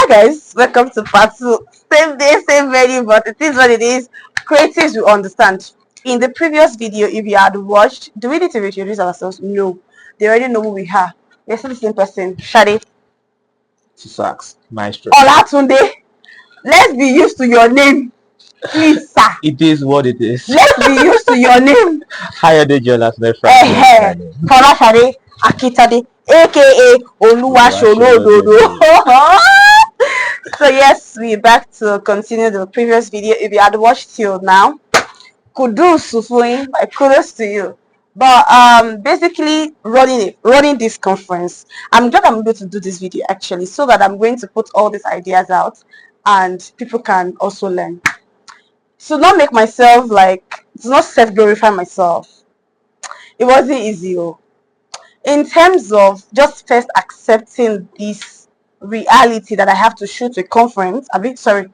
Guys, welcome to part 2. Same day, same venue, but it is what it is. Creatives will understand. In the previous video, if you had watched, do we need to introduce ourselves? No. They already know who we are. We're still the same person. Shade. TSax, Maestro. Olatunde. Let's be used to your name. Please, sir. It is what it is. Let's be used to your name. Higher the Jonas, my friend. Fola Shade Akitade, aka Oluwasolododo. So yes, we're back to continue the previous video. If you had watched till now, kudos to you. But basically running this conference, I'm glad I'm able to do this video actually, so that I'm going to put all these ideas out and people can also learn. So not make myself like, to not self-glorify myself. It wasn't easy. In terms of just first accepting this reality that I have to shoot a conference, that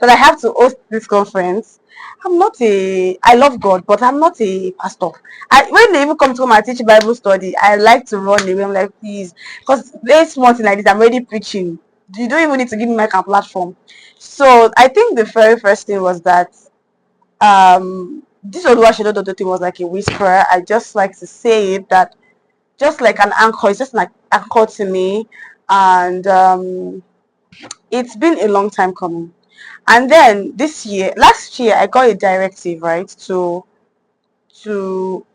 I have to host this conference. I love God, but I'm not a pastor. When they even come to my teach Bible study, I like to run away. I'm like, please, because this one thing like this, I'm already preaching. You don't even need to give me my platform. So I think the very first thing was that this Oluwasolododo thing was like a whisper. I just like to say it, that just like an anchor, it's just like anchor to me, and it's been a long time coming. And then last year I got a directive, right, to do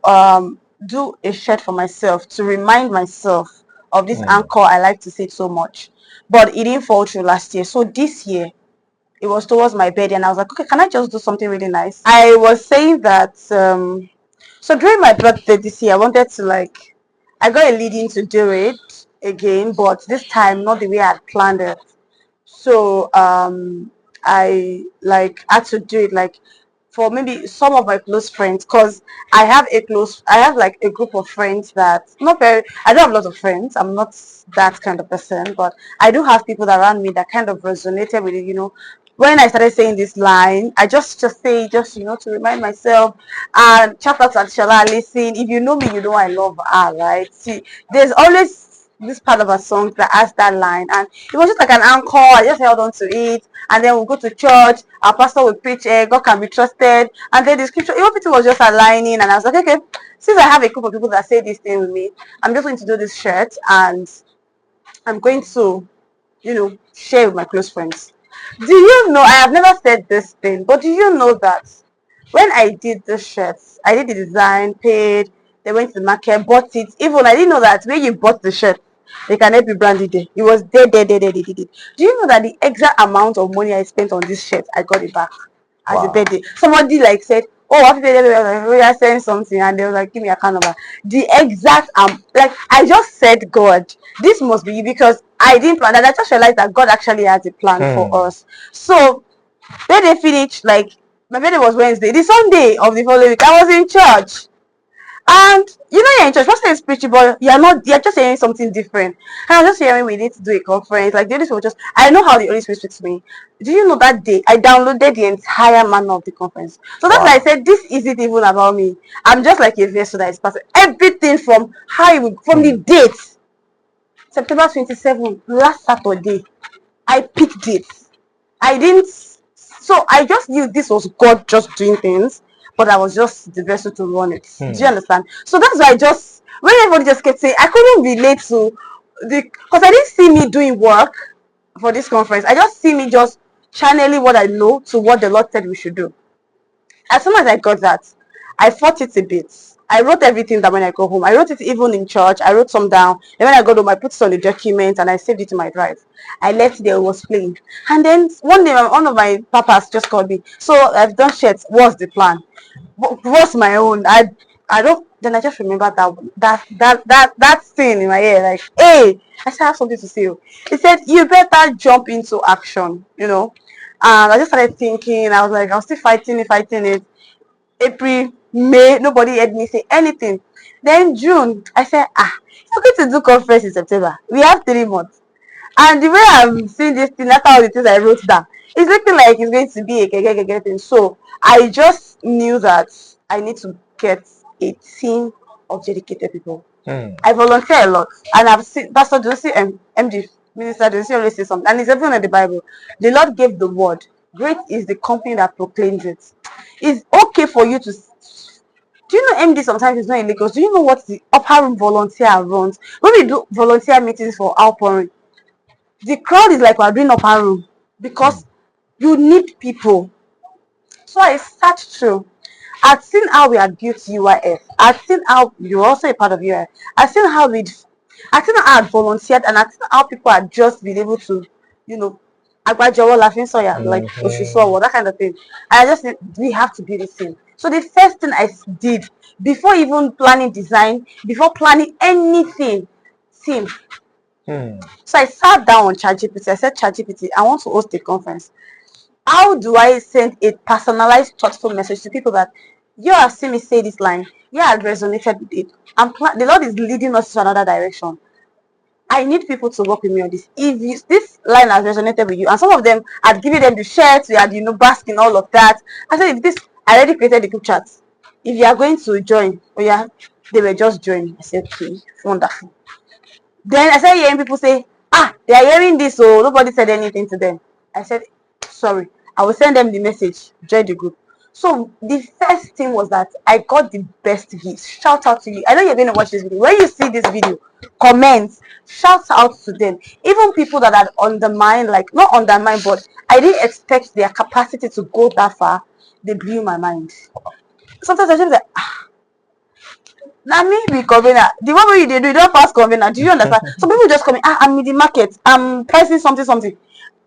a shirt for myself to remind myself of this anchor I like to say it so much, but it didn't fall through last year. So this year it was towards my birthday, and I was like, okay, can I just do something really nice? I was saying that so during my birthday this year, I wanted to I got a leading to do it again, but this time not the way I had planned it. So I had to do it for maybe some of my close friends, because I have like a group of friends that not very, I don't have a lot of friends. I'm not that kind of person, but I do have people around me that kind of resonated with it. When I started saying this line, I just say to remind myself. And shout out to Atishala, listen, if you know me, you know I love her, right? See, there's always this part of a song that has that line, and it was just like an anchor. I just held on to it, and then we'll go to church, our pastor will preach, God can be trusted, and then the scripture, everything was just aligning, and I was like, okay, since I have a group of people that say this thing with me, I'm just going to do this shirt, and I'm going to share with my close friends. Do you know, I have never said this thing, but do you know that when I did the shirts, I did the design, paid, they went to the market, bought it. Even I didn't know that when you bought the shirt, they can help you brand it there. It was there. Do you know that the exact amount of money I spent on this shirt, I got it back as a birthday? Somebody said, oh, happy birthday, I sent something, and they were like, give me a account number. The exact I just said, God, this must be you, because I didn't plan that. I just realized that God actually has a plan for us. So when they finished, my birthday was Wednesday. The Sunday of the following week, I was in church. And you're in church, pastor is preaching, but you're just hearing something different. And I was just hearing we need to do a conference. Like the Holy Spirit I know how the Holy Spirit speaks to me. Do you know that day I downloaded the entire manual of the conference? So that's why I said this isn't even about me. I'm just like a vessel that is passing. Everything from from the date, September 27th, last Saturday, I picked it. So I just knew this was God just doing things, but I was just the vessel to run it. Do you understand? So that's why when everybody just kept saying, I couldn't relate to because I didn't see me doing work for this conference. I just see me just channeling what I know to what the Lord said we should do. As soon as I got that, I fought it a bit. I wrote everything that when I go home. I wrote it even in church. I wrote some down. And when I got home, I put it on the document and I saved it to my drive. I left it there, it was playing. And then one day, one of my papas just called me. So I've done shirts. What's the plan? What's my own? I don't. Then I just remember that thing in my head. Like, hey, I still have something to say. He said, you better jump into action. And I just started thinking. I was like, I was still fighting it. April, May, nobody heard me say anything. Then June, I said, it's okay to do conference in September. We have 3 months. And the way I'm seeing this thing, after all the things I wrote down, it's looking like it's going to be a thing. So I just knew that I need to get a team of dedicated people. I volunteer a lot, and I've seen Pastor Josie and MD Minister Josie always say something, and it's even in the Bible. The Lord gave the word. Great is the company that proclaims it. It's okay for you to. Do you know MD sometimes is not in Lagos? Do you know what the upper room volunteer runs? When we do volunteer meetings for outpouring, the crowd is like we're doing upper room because you need people. So I sat through. I've seen how we had built UIF. I've seen how you're also a part of UIF. I've seen how I had volunteered, and I've seen how people had just been able to, you know, Agbajawo laughing soya, like Oshisowo, that kind of thing. And I just said, we have to be the same. So the first thing I did, before even planning design, before planning anything, team. So I sat down on ChatGPT. I said, ChatGPT, I want to host a conference. How do I send a personalized, thoughtful message to people that you have seen me say this line? Yeah, I resonated with it. The Lord is leading us to another direction. I need people to work with me on this. If this line has resonated with you, and some of them had given them the shirts, we had, bask in all of that. I said, I already created the group chat. If you are going to join, they were just joining. I said, okay, wonderful. Then I started hearing people say, they are hearing this, so nobody said anything to them. I said, sorry, I will send them the message, join the group. So the first thing was that I got the best gifts. Shout out to you. I know you're going to watch this video. When you see this video, comment, shout out to them. Even people that are undermined, like not undermined, but I didn't expect their capacity to go that far. They blew my mind. Sometimes I just like, now me be convener. The one way you do, you don't pass convener. Do you understand? Some people just come in, I'm in the market, I'm pricing something.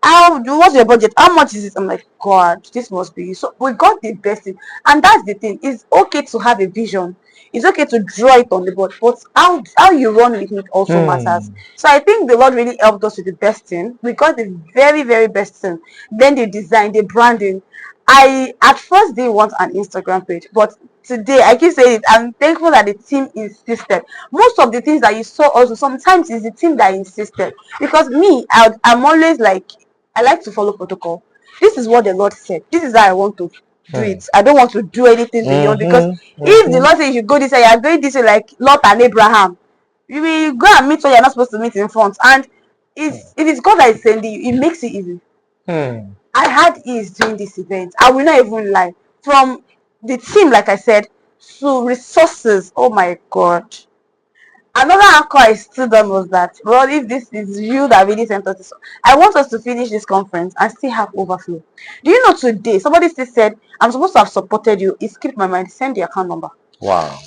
What's your budget? How much is it? I'm like, God, this must be you. So we got the best thing. And that's the thing. It's okay to have a vision. It's okay to draw it on the board, but how you run with it also matters. So I think the Lord really helped us with the best thing. We got the very, very best thing. Then the design, the branding. I at first didn't want an Instagram page, but today I keep saying it. I'm thankful that the team insisted. Most of the things that you saw also sometimes is the team that insisted. Because me, I'm always like, I like to follow protocol. This is what the Lord said. This is how I want to do it. I don't want to do anything beyond, because if the Lord says you should go this way, you are going this way like Lot and Abraham. You will go and meet where you're not supposed to meet in front. And if it's God that is sending you, it makes it easy. I had ease during this event. I will not even lie. From the team, like I said, to resources. Oh my God. Another anchor I stood on was that, well, if this is you that really sent us this, I want us to finish this conference and still have overflow. Do you know today, somebody still said, I'm supposed to have supported you. It skipped my mind. Send the account number. Wow.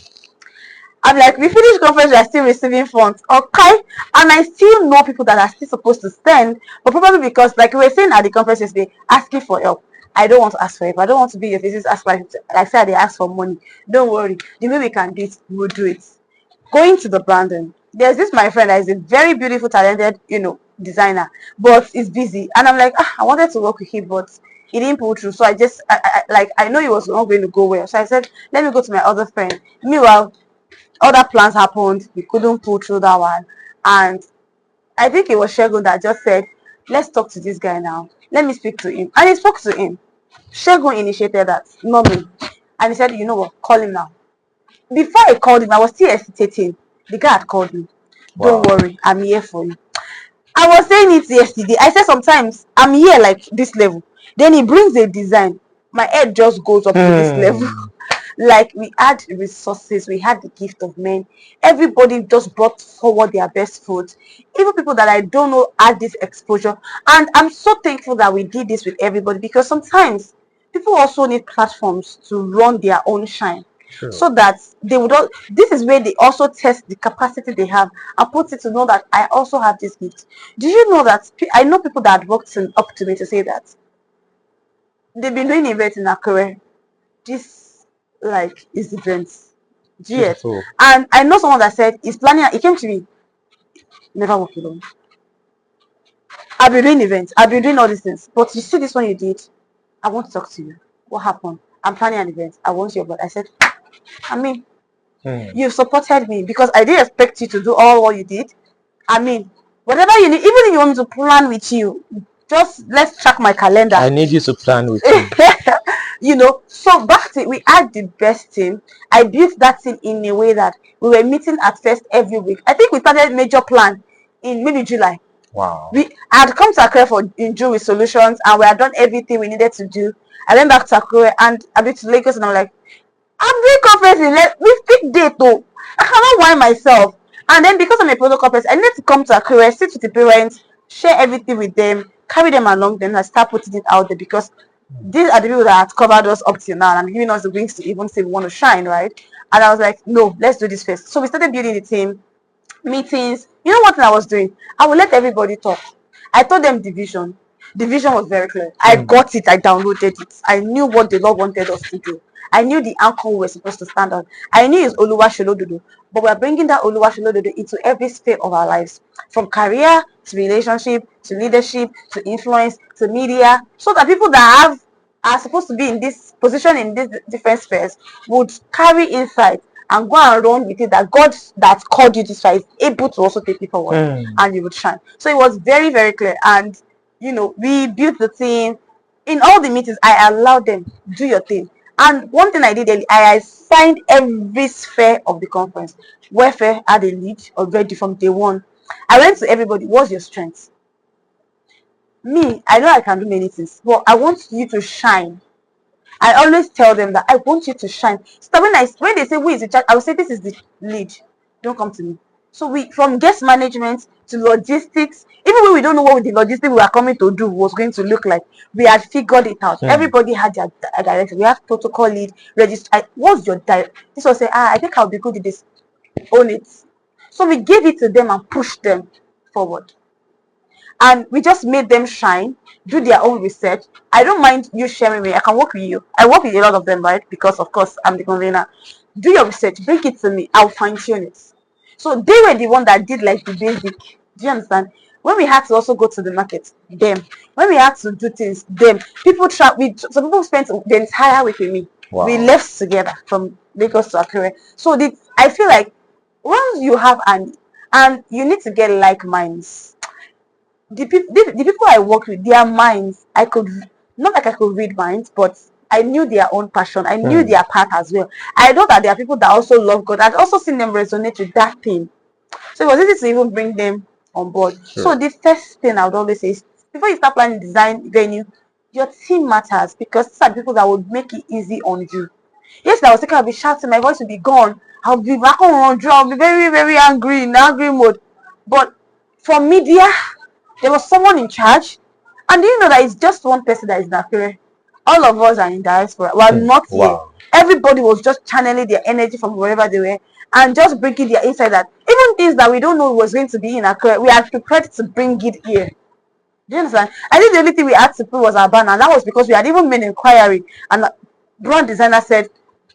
I'm like, we finished conference, we are still receiving funds. Okay. And I still know people that are still supposed to send, but probably because, like we were saying at the conference yesterday, asking for help. I don't want to ask for help. I don't want to be your faces ask for help. Like I said, they ask for money. Don't worry. The way we can do it, we'll do it. Going to the branding. There's this my friend that is a very beautiful, talented, designer, but is busy. And I'm like, I wanted to work with him, but he didn't pull through. So I know he was not going to go well. So I said, let me go to my other friend. Meanwhile, other plans happened. We couldn't pull through that one. And I think it was Shegun that just said, let's talk to this guy now. Let me speak to him. And he spoke to him. Shegun initiated that, not me. And he said, you know what, call him now. Before I called him, I was still hesitating. The guy had called me. Wow. Don't worry, I'm here for you. I was saying it yesterday. I said sometimes I'm here like this level. Then he brings a design. My head just goes up to this level. Like we had resources, we had the gift of men. Everybody just brought forward their best foot. Even people that I don't know had this exposure. And I'm so thankful that we did this with everybody, because sometimes people also need platforms to run their own shine. Sure. So that they would all, this is where they also test the capacity they have and put it to know that I also have this gift. Do you know that I know people that had worked up to me to say that they've been doing events in Akure. This like is events. Yes. And I know someone that said he's planning, he came to me, never work alone. I've been doing events, I've been doing all these things, but you see this one you did, I want to talk to you. What happened? I'm planning an event, I want your blood. I said, I mean, you supported me because I didn't expect you to do all what you did. I mean, whatever you need, even if you want me to plan with you, just let's track my calendar. I need you to plan with me. So back to it, we had the best team. I built that team in a way that we were meeting at first every week. I think we started major plan in maybe July. Wow. I had come to Accra for in June with solutions, and we had done everything we needed to do. I went back to Accra and I went to Lagos, and I'm like, I'm doing conference let me pick date though. I cannot whine myself. And then because I'm a protocol person, I need to come to Accra, sit with the parents, share everything with them, carry them along, then I start putting it out there because these are the people that have covered us up till now and giving us the wings to even say we want to shine, right? And I was like, no, let's do this first. So we started building the team, meetings. You know what I was doing? I would let everybody talk. I told them division. Division was very clear. I got it. I downloaded it. I knew what the Lord wanted us to do. I knew the anchor we were supposed to stand on. I knew it's Oluwa Sholododo, but we're bringing that Oluwa Sholododo into every sphere of our lives, from career to relationship to leadership to influence to media, so that people that are supposed to be in this position in these different spheres would carry insight and go and run with it, that God that called you this far is able to also take you forward and you would shine. So it was very, very clear. And we built the team. In all the meetings, I allowed them do your thing. And one thing I did, I assigned every sphere of the conference. Welfare had a lead already from day one. I went to everybody, what's your strength? Me, I know I can do many things, but I want you to shine. I always tell them that I want you to shine. So when they say who is the child, I will say this is the lead. Don't come to me. So we, from guest management to logistics, even when we don't know what the logistics we are coming to do was going to look like, we had figured it out. Everybody had their direction. We have protocol lead, register. What's your direct? This was say, I think I'll be good at this. Own it. So we gave it to them and pushed them forward. And we just made them shine, do their own research. I don't mind you sharing me. I can work with you. I work with a lot of them, right? Because of course I'm the convener. Do your research, bring it to me. I'll fine tune it. So they were the one that did like the basic. Do you understand? When we had to also go to the market, them. When we had to do things, them. People some people spent the entire week with me. Wow. We left together from Lagos to Accra. So I feel like once you have and you need to get like minds. The people I worked with, their minds, I could not like I could read minds, but I knew their own passion. I knew their path as well. I know that there are people that also love God. I'd also seen them resonate with that thing. So it was easy to even bring them on board. Sure. So the first thing I would always say is before you start planning design venue, your team matters, because these are people that would make it easy on you. Yes, I was thinking I'll be shouting, my voice will be gone. I'll be back on draw, I'll be very, very angry in angry mode. But for media, there was someone in charge, and do you know that it's just one person that is in Akure? All of us are in diaspora. We are not here. Everybody was just channeling their energy from wherever they were and just bringing their insight that even things that we don't know was going to be in Akure, we are prepared to bring it here. Do you understand? I think the only thing we had to put was our banner, and that was because we had even made inquiry, and the brand designer said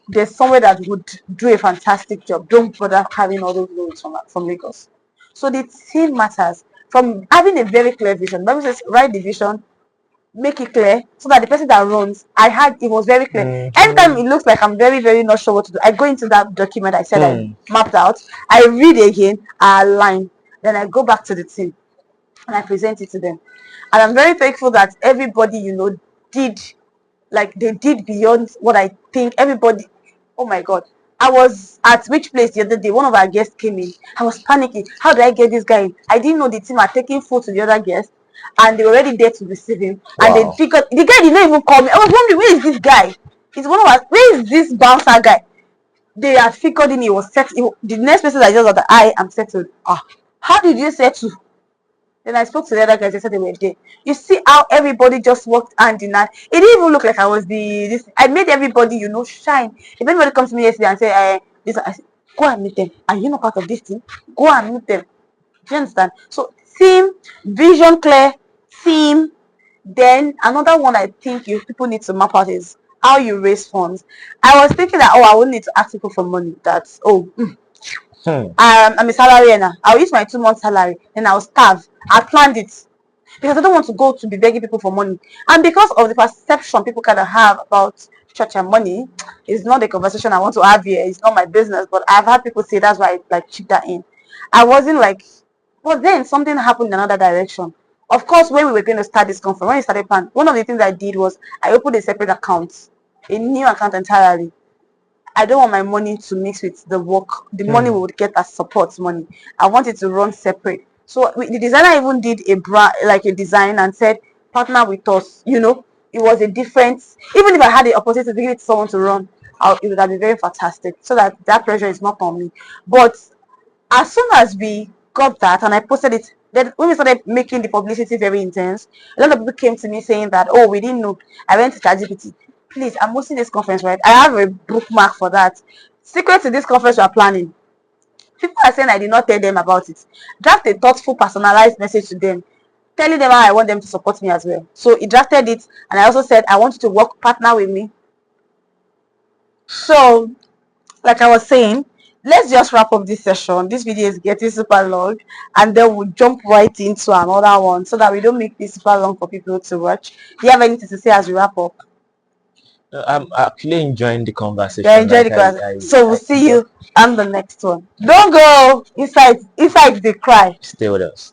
there's somewhere that would do a fantastic job. Don't bother carrying all those loads from Lagos. So the team matters. From having a very clear vision, Bible says write the vision, make it clear, so that the person that runs, it was very clear. Anytime it looks like I'm very, very not sure what to do, I go into that document I said I mapped out, I read again, I align, then I go back to the team and I present it to them. And I'm very thankful that everybody, they did beyond what I think. Everybody, oh my God. I was at which place the other day, one of our guests came in. I was panicking. How do I get this guy in? I didn't know the team are taking food to the other guest, and they were already there to receive him. And they figured the guy did not even call me. I was wondering, where is this guy? He's one of us. Where is this bouncer guy? They had figured in, he was set. The next person that just got I am settled. How did you settle? Then I spoke to the other guys. They said they were there. You see how everybody just walked hand in hand. It didn't even look like I was this. I made everybody, shine. If anybody comes to me yesterday and say, this, I say, go and meet them. Are you not part of this team? Go and meet them. Do you understand? So team, vision clear, team. Then another one I think people need to map out is how you raise funds. I was thinking that I wouldn't need to ask people for money. I'm a salary earner. I'll use my 2 months salary, then I'll starve. I planned it because I don't want to go to be begging people for money. And because of the perception people kind of have about church and money, it's not the conversation I want to have here. It's not my business, but I've had people say that's why I chip that in. I wasn't like, but then something happened in another direction. Of course, when we were going to start this conference, when we started plan, one of the things I did was I opened a separate account, a new account entirely. I don't want my money to mix with the work. The money we would get as support money. I want it to run separate. So the designer even did a brand, like a design, and said, partner with us. It was a different. Even if I had the opportunity to give it to someone to run, it would have been very fantastic. So that pressure is not on me. But as soon as we got that and I posted it, then when we started making the publicity very intense, a lot of people came to me saying that, oh, we didn't know. I went to ChatGPT. Please, I'm hosting this conference, right? I have a bookmark for that. Secret to this conference we are planning. People are saying I did not tell them about it. Draft a thoughtful, personalized message to them, telling them how I want them to support me as well. So he drafted it, and I also said I want you to work partner with me. So, like I was saying, let's just wrap up this session. This video is getting super long, and then we'll jump right into another one so that we don't make this super long for people to watch. Do you have anything to say as we wrap up? I'm actually enjoying the conversation. Yeah, enjoy the class. So we'll see you on the next one. Don't go inside. Inside they cry. Stay with us.